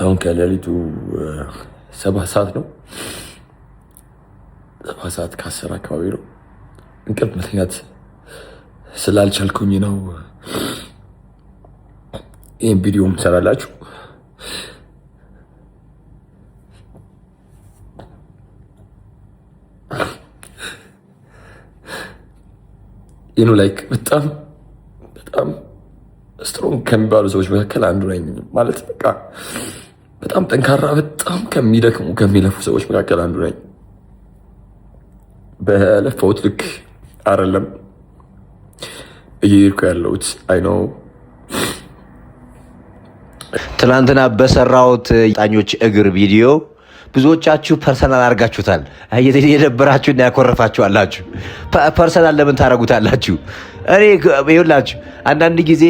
አሁን ከሌሊቱ 7 ሰዓት ነው። 7 ሰዓት ከ10 አካባቢ ነው። እንቅልፍ መተኛት ስላልቻልኩኝ ነው ይህን ቪዲዮ ምሰራላችሁ። ይህኑ ላይክ በጣም ስትሮንግ ከሚባሉ ሰዎች መካከል አንዱ ነኝ። ማለት በቃ በጣም ጠንካራ፣ በጣም ከሚደክሙ ከሚለፉ ሰዎች መካከል አንዱ ነኝ። በለፈውት ልክ አይደለም እየሄድኩ ያለሁት። አይ ነው ትናንትና በሰራሁት ጣኞች እግር ቪዲዮ ብዙዎቻችሁ ፐርሰናል አድርጋችሁታል። የደበራችሁና ያኮረፋችሁ አላችሁ። ፐርሰናል ለምን ታደርጉታላችሁ? እኔ ይኸውላችሁ አንዳንድ ጊዜ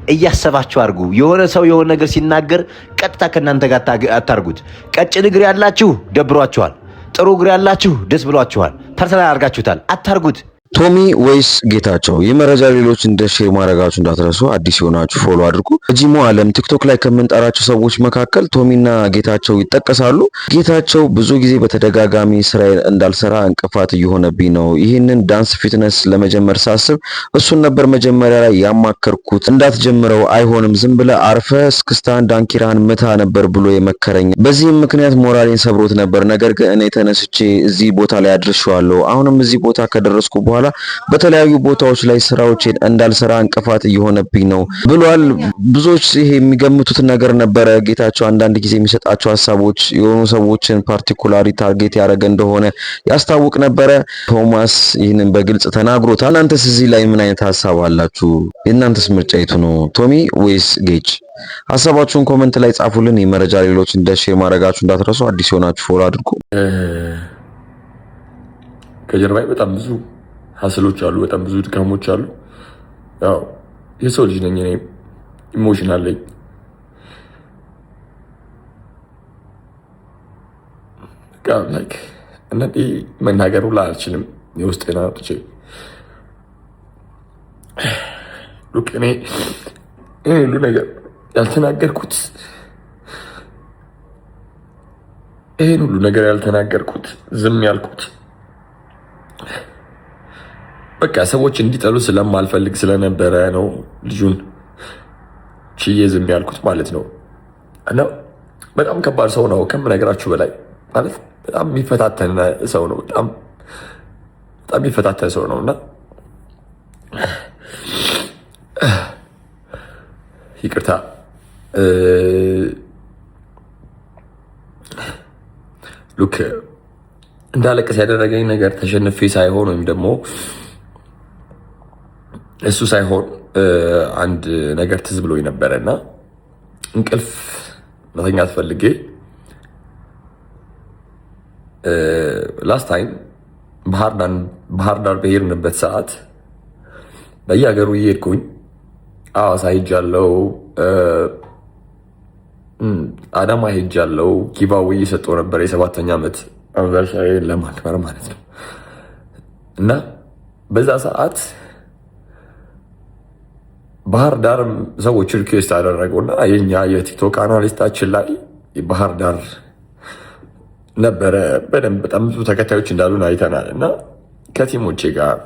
እያሰባችሁ አድርጉ። የሆነ ሰው የሆነ ነገር ሲናገር ቀጥታ ከእናንተ ጋር አታርጉት። ቀጭን እግር ያላችሁ ደብሯችኋል፣ ጥሩ እግር ያላችሁ ደስ ብሏችኋል። ፐርሰናል አድርጋችሁታል፣ አታርጉት። ቶሚ ወይስ ጌታቸው? ይህ መረጃ ሌሎች እንደ ሼር ማድረጋችሁ እንዳትረሱ። አዲስ የሆናችሁ ፎሎ አድርጉ። በጂሞ ዓለም ቲክቶክ ላይ ከምንጠራቸው ሰዎች መካከል ቶሚና ጌታቸው ይጠቀሳሉ። ጌታቸው ብዙ ጊዜ በተደጋጋሚ ስራዬን እንዳልሰራ እንቅፋት እየሆነብኝ ነው። ይህንን ዳንስ ፊትነስ ለመጀመር ሳስብ እሱን ነበር መጀመሪያ ላይ ያማከርኩት። እንዳትጀምረው አይሆንም፣ ዝም ብለህ አርፈ እስክስታን ዳንኪራን ምታ ነበር ብሎ የመከረኝ። በዚህም ምክንያት ሞራሌን ሰብሮት ነበር። ነገር ግን እኔ ተነስቼ እዚህ ቦታ ላይ አድርሼዋለሁ። አሁንም እዚህ ቦታ ከደረስኩ በኋላ በተለያዩ ቦታዎች ላይ ስራዎችን እንዳልሰራ እንቅፋት እየሆነብኝ ነው ብሏል። ብዙዎች ይሄ የሚገምቱት ነገር ነበረ። ጌታቸው አንዳንድ ጊዜ የሚሰጣቸው ሀሳቦች የሆኑ ሰዎችን ፓርቲኩላሪ ታርጌት ያደረገ እንደሆነ ያስታውቅ ነበረ። ቶማስ ይህንን በግልጽ ተናግሮታል። እናንተስ እዚህ ላይ ምን አይነት ሀሳብ አላችሁ? የእናንተስ ምርጫ የቱ ነው? ቶሚ ወይስ ጌች? ሀሳባችሁን ኮመንት ላይ ጻፉልን። የመረጃ ሌሎች እንደ ሼር ማድረጋችሁ እንዳትረሱ። አዲስ የሆናችሁ ፎሎ አድርጉ። ከጀርባዬ በጣም ብዙ ሀስሎች አሉ፣ በጣም ብዙ ድካሞች አሉ። ያው የሰው ልጅ ነኝ፣ እኔም ኢሞሽናል ነኝ። በቃ ላይክ እነዚህ መናገር ሁላ አልችልም። የውስጤን አውጥቼ ሉክ እኔ ሁሉ ነገር ያልተናገርኩት ይሄን ሁሉ ነገር ያልተናገርኩት ዝም ያልኩት በቃ ሰዎች እንዲጠሉ ስለማልፈልግ ስለነበረ ነው። ልጁን ችዬ ዝም ያልኩት ማለት ነው። እና በጣም ከባድ ሰው ነው ከምነግራችሁ በላይ ማለት በጣም የሚፈታተን ሰው ነው። በጣም የሚፈታተን ሰው ነው። እና ይቅርታ ሉክ እንዳለቀስ ያደረገኝ ነገር ተሸንፌ ሳይሆን ወይም ደግሞ እሱ ሳይሆን አንድ ነገር ትዝ ብሎኝ ነበረ እና እንቅልፍ መተኛት ፈልጌ ላስት ታይም ባህር ዳር በሄድንበት ሰዓት በየሀገሩ እየሄድኩኝ ሐዋሳ ሄጃለሁ፣ አዳማ ሄጃለሁ። ጊቫዌ እየሰጠው ነበር የ7ኛ ዓመት አንቨርሳሪ ለማክበር ማለት ነው። እና በዛ ሰዓት ባህር ዳር ሰዎች ሪኩዌስት አደረጉና የኛ የቲክቶክ አናሊስታችን ላይ ባህር ዳር ነበረ። በደንብ በጣም ብዙ ተከታዮች እንዳሉን አይተናል። እና ከቲሞቼ ጋር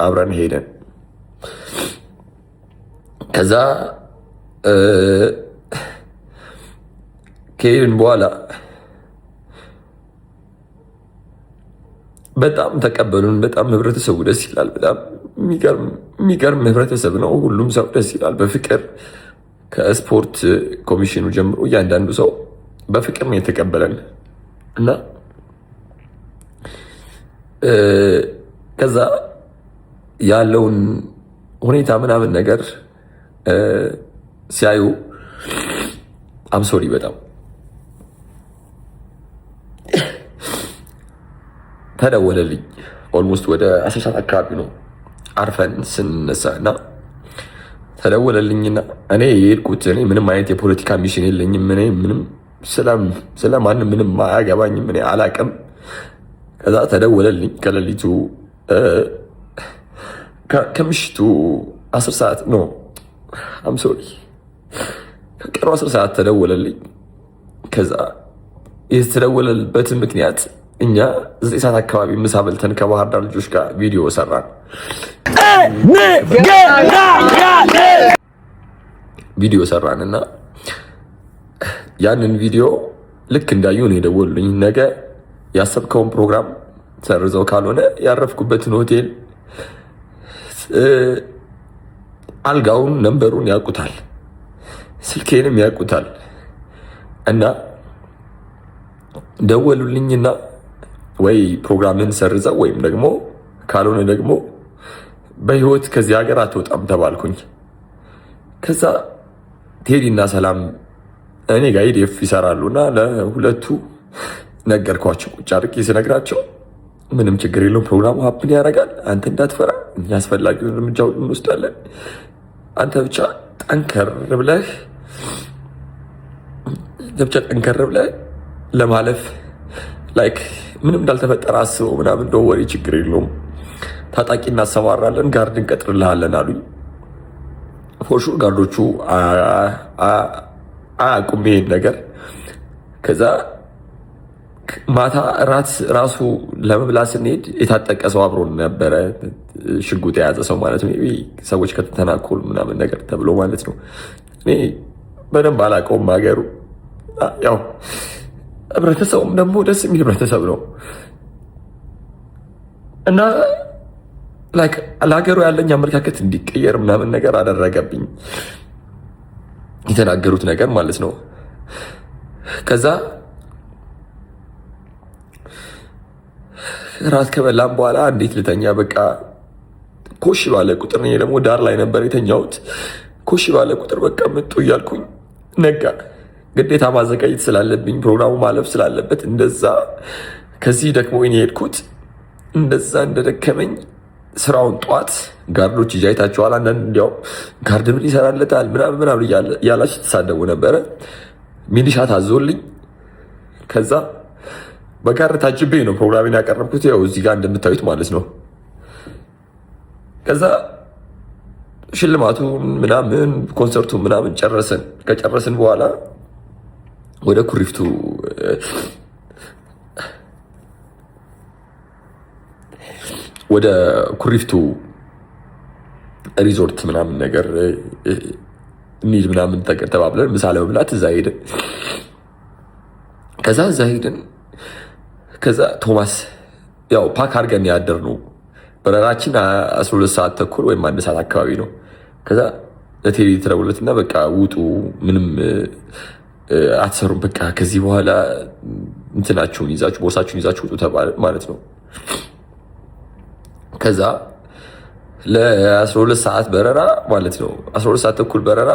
አብረን ሄደን ከዛ ከሄድን በኋላ በጣም ተቀበሉን። በጣም ህብረተሰቡ ደስ ይላል። በጣም የሚገርም ህብረተሰብ ነው። ሁሉም ሰው ደስ ይላል። በፍቅር ከስፖርት ኮሚሽኑ ጀምሮ እያንዳንዱ ሰው በፍቅር ነው የተቀበለን እና ከዛ ያለውን ሁኔታ ምናምን ነገር ሲያዩ አምሶሪ በጣም ተደወለልኝ። ኦልሞስት ወደ 10 ሰዓት አካባቢ ነው አርፈን ስንነሳ እና ተደወለልኝና እኔ የሄድኩት እኔ ምንም አይነት የፖለቲካ ሚሽን የለኝም። እኔ ምንም ስለማንም ምንም አያገባኝም። እኔ አላቅም። ከዛ ተደወለልኝ ከሌሊቱ ከምሽቱ 10 ሰዓት ነው ሶሪ ከቀኑ 10 ሰዓት ተደወለልኝ። ከዛ የተደወለልበትን ምክንያት እኛ 9 ሰዓት አካባቢ ምሳ በልተን ከባህር ዳር ልጆች ጋር ቪዲዮ ሰራን። እና ያንን ቪዲዮ ልክ እንዳዩ ነው የደወሉልኝ። ነገ ያሰብከውን ፕሮግራም ሰርዘው ካልሆነ ያረፍኩበትን ሆቴል አልጋውን ነንበሩን ያውቁታል፣ ስልኬንም ያውቁታል። እና ደወሉልኝና ወይ ፕሮግራምን ሰርዘው ወይም ደግሞ ካልሆነ ደግሞ በህይወት ከዚህ ሀገር አትወጣም ተባልኩኝ። ከዛ ቴዲና ሰላም እኔ ጋር ኢዲኤፍ ይሰራሉ እና ለሁለቱ ነገርኳቸው። ቁጭ አድርጌ ስነግራቸው ምንም ችግር የለውም ፕሮግራሙ ሀፕን ያደርጋል፣ አንተ እንዳትፈራ፣ እኛ አስፈላጊውን እርምጃ እንወስዳለን። አንተ ብቻ ጠንከር ብለህ ለማለፍ ላይክ ምንም እንዳልተፈጠረ አስበው ምናምን እንደው ወሬ ችግር የለውም ታጣቂ እናሰማራለን፣ ጋርድ እንቀጥርልሃለን አሉኝ። ፎርሹር ጋርዶቹ አያውቁም ይሄን ነገር። ከዛ ማታ እራት ራሱ ለመብላት ስንሄድ የታጠቀ ሰው አብሮን ነበረ፣ ሽጉጥ የያዘ ሰው ማለት ነው። ሰዎች ከተተናኮሉ ምናምን ነገር ተብሎ ማለት ነው። እኔ በደንብ አላውቀውም ሀገሩ። ያው ህብረተሰቡም ደግሞ ደስ የሚል ህብረተሰብ ነው እና ለሀገሩ ያለኝ አመለካከት እንዲቀየር ምናምን ነገር አደረገብኝ የተናገሩት ነገር ማለት ነው። ከዛ ራት ከበላም በኋላ እንዴት ልተኛ በቃ ኮሽ ባለ ቁጥር እኔ ደግሞ ዳር ላይ ነበር የተኛሁት። ኮሽ ባለ ቁጥር በቃ ምጡ እያልኩኝ ነጋ። ግዴታ ማዘጋጀት ስላለብኝ ፕሮግራሙ ማለፍ ስላለበት እንደዛ ከዚህ ደክሞኝ የሄድኩት እንደዛ እንደደከመኝ ስራውን ጠዋት ጋርዶች ይዤ አይታችኋል። አንዳንድ እንዲያው ጋርድ ምን ይሰራለታል ምናምን እያላችሁ ተሳደቡ ነበረ። ሚሊሻ ታዞልኝ ከዛ በጋር ታጅቤ ነው ፕሮግራሜን ያቀረብኩት። ያው እዚህ ጋር እንደምታዩት ማለት ነው። ከዛ ሽልማቱን ምናምን ኮንሰርቱ ምናምን ጨረስን። ከጨረስን በኋላ ወደ ኩሪፍቱ ሪዞርት ምናምን ነገር እንሂድ ምናምን ተባብለን ምሳ ለመብላት እዛ ሄድን። ከዛ ቶማስ ያው ፓክ አድርገን ያደርነው በረራችን 12 ሰዓት ተኩል ወይም 1 ሰዓት አካባቢ ነው። ከዛ ለቴሌ ተደውሎለትና በቃ ውጡ፣ ምንም አትሰሩም፣ በቃ ከዚህ በኋላ እንትናችሁን ይዛችሁ ቦርሳችሁን ይዛችሁ ውጡ ተባለ ማለት ነው። ከዛ ለ12 ሰዓት በረራ ማለት ነው 12 ሰዓት ተኩል በረራ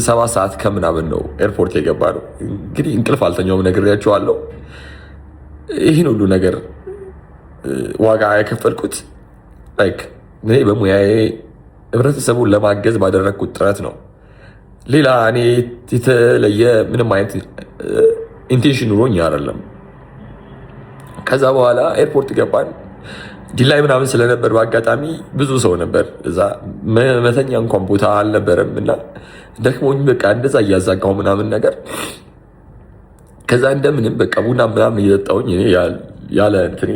7 ሰዓት ከምናምን ነው ኤርፖርት የገባ ነው። እንግዲህ እንቅልፍ አልተኛውም ነግሬያቸዋለሁ። ይህን ሁሉ ነገር ዋጋ የከፈልኩት እኔ በሙያዬ ህብረተሰቡን ለማገዝ ባደረግኩት ጥረት ነው። ሌላ እኔ የተለየ ምንም አይነት ኢንቴንሽን ኑሮኝ አይደለም። ከዛ በኋላ ኤርፖርት ገባን። ዲላይ ምናምን ስለነበር በአጋጣሚ ብዙ ሰው ነበር እዛ፣ መተኛ እንኳን ቦታ አልነበረም እና ደክሞኝ በቃ እንደዛ እያዛጋው ምናምን ነገር። ከዛ እንደምንም በቃ ቡና ምናምን እየጠጣሁኝ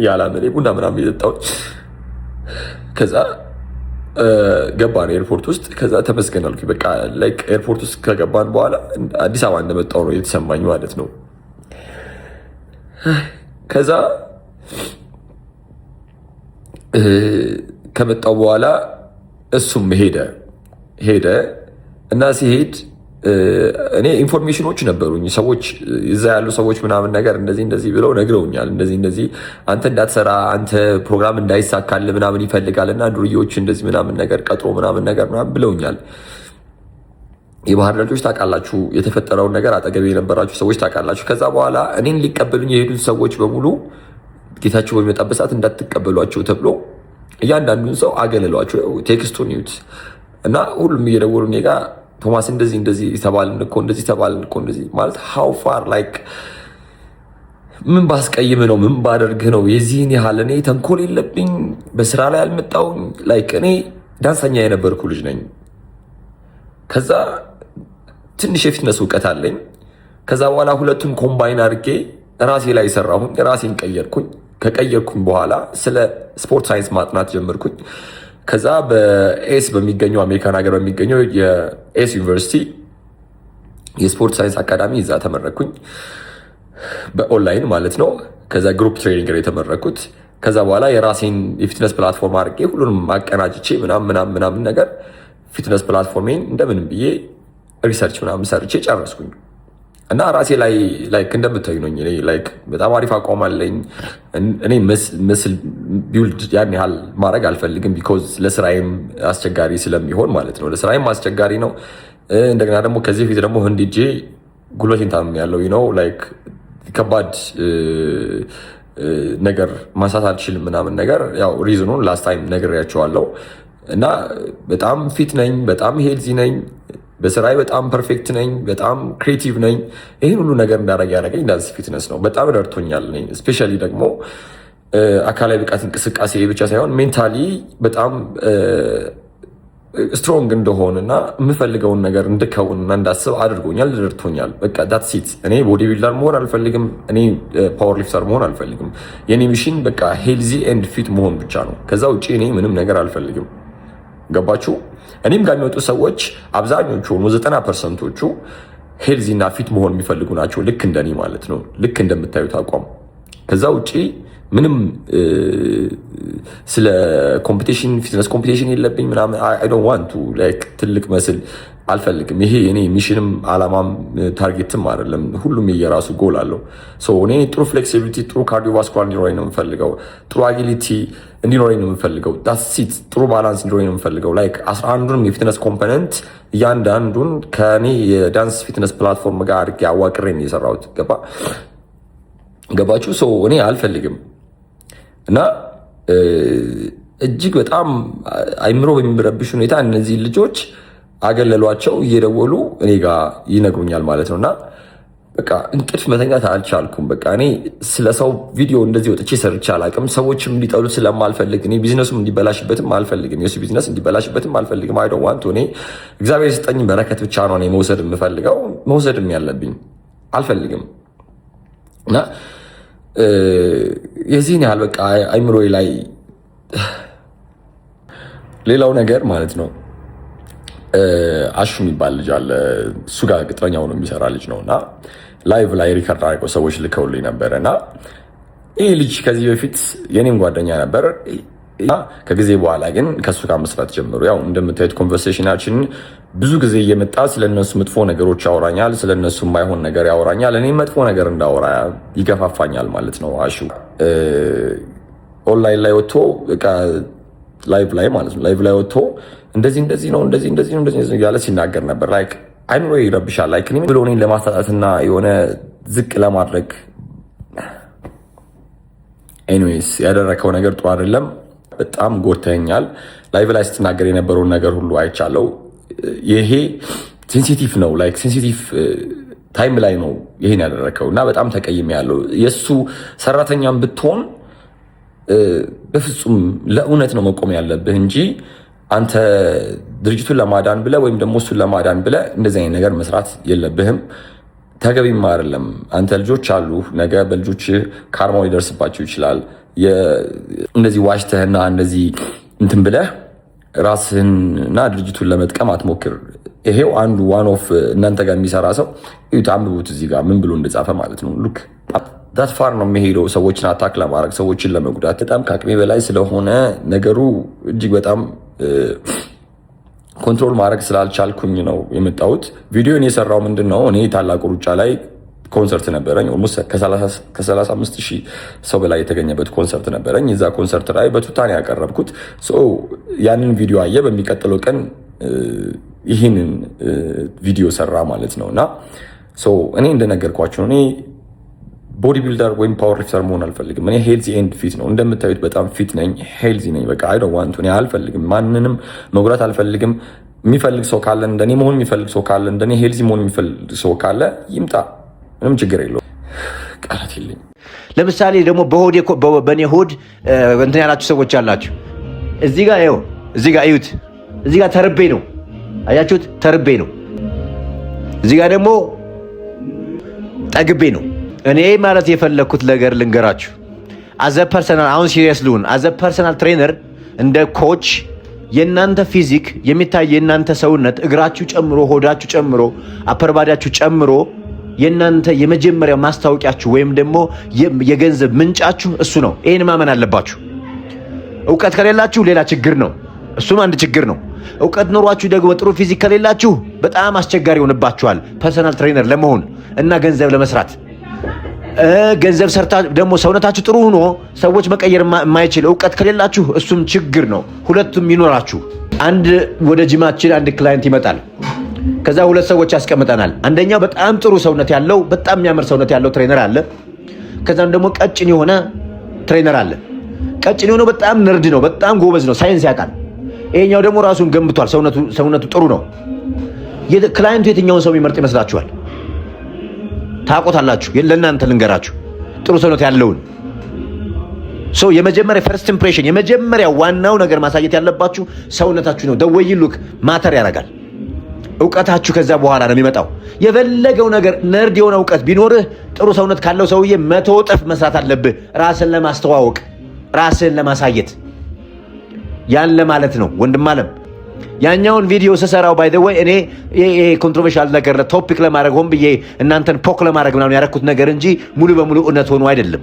ያለ ቡና ምናምን እየጠጣሁኝ ከዛ ገባን ኤርፖርት ውስጥ። ከዛ ተመስገን አልኩኝ። በቃ ላይክ ኤርፖርት ውስጥ ከገባን በኋላ አዲስ አበባ እንደመጣሁ ነው የተሰማኝ ማለት ነው። ከዛ ከመጣሁ በኋላ እሱም ሄደ እና ሲሄድ እኔ ኢንፎርሜሽኖች ነበሩኝ። ሰዎች እዛ ያሉ ሰዎች ምናምን ነገር እንደዚህ ብለው ነግረውኛል። እንደዚህ አንተ እንዳትሰራ፣ አንተ ፕሮግራም እንዳይሳካል ምናምን ይፈልጋል እና ዱርዬዎች እንደዚህ ምናምን ነገር ቀጥሮ ምናምን ብለውኛል። የባህር ዳር ልጆች ታውቃላችሁ፣ የተፈጠረውን ነገር አጠገቤ የነበራችሁ ሰዎች ታውቃላችሁ። ከዛ በኋላ እኔን ሊቀበሉኝ የሄዱት ሰዎች በሙሉ ጌታቸው በሚመጣበት ሰዓት እንዳትቀበሏቸው ተብሎ እያንዳንዱን ሰው አገለሏቸው። ቴክስቱን ይዩት። እና ሁሉም እየደወሉ እኔ ጋር ቶማስ እንደዚህ ተባልን እኮ እንደዚህ ማለት how far like ምን ባስቀይም ነው ምን ባደርግህ ነው የዚህን ያህል እኔ ተንኮል የለብኝ በስራ ላይ አልመጣሁኝ ላይክ እኔ ዳንሰኛ የነበርኩ ልጅ ነኝ ከዛ ትንሽ የፊትነስ እውቀት አለኝ ከዛ በኋላ ሁለቱን ኮምባይን አድርጌ ራሴ ላይ ሰራሁኝ ራሴን ከቀየርኩኝ በኋላ ስለ ስፖርት ሳይንስ ማጥናት ጀመርኩኝ ከዛ በኤስ በሚገኘው አሜሪካን ሀገር በሚገኘው የኤስ ዩኒቨርሲቲ የስፖርት ሳይንስ አካዳሚ እዛ ተመረኩኝ በኦንላይን ማለት ነው ከዛ ግሩፕ ትሬኒንግ ላይ የተመረኩት ከዛ በኋላ የራሴን የፊትነስ ፕላትፎርም አድርጌ ሁሉንም አቀናጅቼ ምናምን ነገር ፊትነስ ፕላትፎርሜን እንደምንም ብዬ ሪሰርች ምናምን ሰርቼ ጨረስኩኝ እና ራሴ ላይ ላይክ እንደምታዩ ነው እኔ ላይክ በጣም አሪፍ አቋም አለኝ እኔ ምስል ቢውልድ ያን ያህል ማድረግ አልፈልግም ቢኮዝ ለስራዬም አስቸጋሪ ስለሚሆን ማለት ነው ለስራዬም አስቸጋሪ ነው እንደገና ደግሞ ከዚህ ፊት ደግሞ ህንድ ሄጄ ጉልበቴን ታምም ያለው ነው ላይክ ከባድ ነገር ማንሳት አልችልም ምናምን ነገር ያው ሪዝኑን ላስት ታይም ነግሬያቸዋለሁ እና በጣም ፊት ነኝ በጣም ሄልዚ ነኝ በስራዬ በጣም ፐርፌክት ነኝ በጣም ክሬቲቭ ነኝ ይህን ሁሉ ነገር እንዳደረግ ያደረገኝ ዳንስ ፊትነስ ነው በጣም ረድቶኛል ስፔሻሊ ደግሞ አካላዊ ብቃት እንቅስቃሴ ብቻ ሳይሆን ሜንታሊ በጣም ስትሮንግ እንደሆንና የምፈልገውን ነገር እንድከውንና እንዳስብ አድርጎኛል ረድቶኛል በቃ ዳት ሲት እኔ ቦዲ ቢልደር መሆን አልፈልግም እኔ ፓወር ሊፍተር መሆን አልፈልግም የኔ ሚሽን በቃ ሄልዚ ኤንድ ፊት መሆን ብቻ ነው ከዛ ውጭ እኔ ምንም ነገር አልፈልግም ገባችሁ እኔም ጋር የሚወጡ ሰዎች አብዛኞቹ 90%ዎቹ ሄልዚ እና ፊት መሆን የሚፈልጉ ናቸው ልክ እንደኔ ማለት ነው ልክ እንደምታዩት አቋም ከዛ ውጪ ምንም ስለ ኮምፒቲሽን ፊትነስ ኮምፒቲሽን የለብኝ ምናምን I don't want to like ትልቅ መስል አልፈልግም ይሄ እኔ ሚሽንም አላማም ታርጌትም አይደለም ሁሉም የራሱ ጎል አለው እኔ ጥሩ ፍሌክሲቢሊቲ ጥሩ ካርዲዮቫስኩላር እንዲኖረኝ ነው የምፈልገው ጥሩ አጊሊቲ እንዲኖረኝ ነው የምፈልገው ዳሲት ጥሩ ባላንስ እንዲኖረኝ ነው የምፈልገው ላይክ 11ዱንም የፊትነስ ኮምፖነንት እያንዳንዱን ከኔ የዳንስ ፊትነስ ፕላትፎርም ጋር አድርጌ አዋቅሬ ነው የሰራሁት ገባችሁ እኔ አልፈልግም እና እጅግ በጣም አይምሮ በሚረብሽ ሁኔታ እነዚህ ልጆች አገለሏቸው እየደወሉ እኔ ጋር ይነግሩኛል ማለት ነውና በቃ እንቅልፍ መተኛት አልቻልኩም በቃ እኔ ስለ ሰው ቪዲዮ እንደዚህ ወጥቼ ሰርቼ አላውቅም ሰዎችም እንዲጠሉት ስለማልፈልግ እኔ ቢዝነሱም እንዲበላሽበትም አልፈልግም የሱ ቢዝነስ እንዲበላሽበትም አልፈልግም አይ ዶንት ዋንት እኔ እግዚአብሔር የሰጠኝ በረከት ብቻ ነው እኔ መውሰድ የምፈልገው መውሰድም ያለብኝ አልፈልግም እና የዚህን ያህል በቃ አይምሮዬ ላይ ሌላው ነገር ማለት ነው አሹ የሚባል ልጅ አለ እሱ ጋር ቅጥረኛው ነው የሚሰራ ልጅ ነው እና ላይቭ ላይ ሪከርድ አድርገው ሰዎች ልከውልኝ ነበረ እና ይህ ልጅ ከዚህ በፊት የኔም ጓደኛ ነበር ከጊዜ በኋላ ግን ከእሱ ጋር መስራት ጀምሩ ያው እንደምታዩት ኮንቨርሴሽናችን ብዙ ጊዜ እየመጣ ስለነሱ መጥፎ ነገሮች ያወራኛል ስለነሱ የማይሆን ነገር ያወራኛል እኔ መጥፎ ነገር እንዳወራ ይገፋፋኛል ማለት ነው አሹ ኦንላይን ላይ ወጥቶ በቃ ላይቭ ላይ ማለት ነው ላይቭ ላይ ወጥቶ እንደዚህ ነው ያለ ሲናገር ነበር ላይክ አይምሮ ይረብሻል ላይክ እኔ ብሎ እኔን ለማስታጣትና የሆነ ዝቅ ለማድረግ ኤኒዌይስ ያደረከው ነገር ጥሩ አይደለም በጣም ጎድተኛል ላይቭ ላይ ስትናገር የነበረውን ነገር ሁሉ አይቻለው ይሄ ሴንሲቲቭ ነው ላይክ ሴንሲቲቭ ታይም ላይ ነው ይሄን ያደረከው እና በጣም ተቀይሜ ያለው የሱ ሰራተኛም ብትሆን በፍጹም ለእውነት ነው መቆም ያለብህ እንጂ አንተ ድርጅቱን ለማዳን ብለ ወይም ደግሞ እሱን ለማዳን ብለ እንደዚህ አይነት ነገር መስራት የለብህም ተገቢም አይደለም አንተ ልጆች አሉ ነገ በልጆች ካርማው ሊደርስባቸው ይችላል እንደዚህ ዋሽተህና እንደዚህ እንትን ብለህ ራስህንና ድርጅቱን ለመጥቀም አትሞክር ይሄው አንዱ ዋን ኦፍ እናንተ ጋር የሚሰራ ሰው አንብቡት እዚህ ጋር ምን ብሎ እንደጻፈ ማለት ነው ሉክ ዳት ፋር ነው የሚሄደው ሰዎችን አታክ ለማድረግ ሰዎችን ለመጉዳት በጣም ከአቅሜ በላይ ስለሆነ ነገሩ እጅግ በጣም ኮንትሮል ማድረግ ስላልቻልኩኝ ነው የመጣሁት ቪዲዮን የሰራው ምንድነው እኔ ታላቁ ሩጫ ላይ ኮንሰርት ነበረኝ ኦልሞስት ከ35,000 ሰው በላይ የተገኘበት ኮንሰርት ነበረኝ እዛ ኮንሰርት ላይ በቱታን ያቀረብኩት ያንን ቪዲዮ አየ በሚቀጥለው ቀን ይህንን ቪዲዮ ሰራ ማለት ነውና እኔ እንደነገርኳችሁ እኔ ቦዲ ቢልደር ወይም ፓወር ሊፍተር መሆን አልፈልግም እኔ ሄልዚ ኤንድ ፊት ነው እንደምታዩት በጣም ፊት ነኝ ሄልዚ ነኝ በቃ አይ ዶንት ዋንት እኔ አልፈልግም ማንንም መጉዳት አልፈልግም የሚፈልግ ሰው ካለ እንደኔ መሆን የሚፈልግ ሰው ካለ እንደኔ ሄልዚ መሆን የሚፈልግ ሰው ካለ ይምጣ፣ ምንም ችግር የለውም። ቃላት የለኝም። ለምሳሌ ደግሞ በእኔ ሆድ እንትን ያላችሁ ሰዎች አላችሁ። እዚህ ጋር ይኸው፣ እዚህ ጋር እዩት። እዚህ ጋር ተርቤ ነው፣ አያችሁት? ተርቤ ነው። እዚህ ጋር ደግሞ ጠግቤ ነው። እኔ ማለት የፈለግኩት ነገር ልንገራችሁ። አዘ ፐርሰናል አሁን ሲሪየስ ልሁን። አዘ ፐርሰናል ትሬነር እንደ ኮች የእናንተ ፊዚክ የሚታይ የእናንተ ሰውነት እግራችሁ ጨምሮ ሆዳችሁ ጨምሮ አፐርባዳችሁ ጨምሮ የእናንተ የመጀመሪያ ማስታወቂያችሁ ወይም ደግሞ የገንዘብ ምንጫችሁ እሱ ነው። ይህን ማመን አለባችሁ። እውቀት ከሌላችሁ ሌላ ችግር ነው፣ እሱም አንድ ችግር ነው። እውቀት ኖሯችሁ ደግሞ ጥሩ ፊዚክ ከሌላችሁ በጣም አስቸጋሪ ይሆንባችኋል ፐርሰናል ትሬነር ለመሆን እና ገንዘብ ለመስራት። ገንዘብ ሰርታ ደግሞ ሰውነታችሁ ጥሩ ሆኖ ሰዎች መቀየር የማይችል እውቀት ከሌላችሁ እሱም ችግር ነው። ሁለቱም ይኖራችሁ። አንድ ወደ ጂማችን አንድ ክላይንት ይመጣል። ከዛ ሁለት ሰዎች ያስቀምጠናል። አንደኛው በጣም ጥሩ ሰውነት ያለው በጣም የሚያምር ሰውነት ያለው ትሬነር አለ። ከዛም ደግሞ ቀጭን የሆነ ትሬነር አለ። ቀጭን የሆነው በጣም ነርድ ነው፣ በጣም ጎበዝ ነው፣ ሳይንስ ያውቃል። ይሄኛው ደግሞ ራሱን ገንብቷል፣ ሰውነቱ ጥሩ ነው። ክላይንቱ የትኛውን ሰው የሚመርጥ ይመስላችኋል? ታውቁታላችሁ። ለእናንተ ልንገራችሁ፣ ጥሩ ሰውነት ያለውን ሰው የመጀመሪያ ፈርስት ኢምፕሬሽን የመጀመሪያ ዋናው ነገር ማሳየት ያለባችሁ ሰውነታችሁ ነው። ደወይ ሉክ ማተር ያደርጋል። እውቀታችሁ ከዛ በኋላ ነው የሚመጣው። የፈለገው ነገር ነርድ የሆነ እውቀት ቢኖርህ ጥሩ ሰውነት ካለው ሰውዬ 100 እጥፍ መስራት አለብህ፣ ራስን ለማስተዋወቅ ራስን ለማሳየት። ያን ለማለት ነው ወንድም አለም። ያኛውን ቪዲዮ ስሰራው ባይ ዘ ወይ እኔ ኮንትሮቨርሻል ነገር ቶፒክ ለማድረግ ሆን ብዬ እናንተን ፖክ ለማድረግ ምናምን ያደረኩት ነገር እንጂ ሙሉ በሙሉ እውነት ሆኖ አይደለም።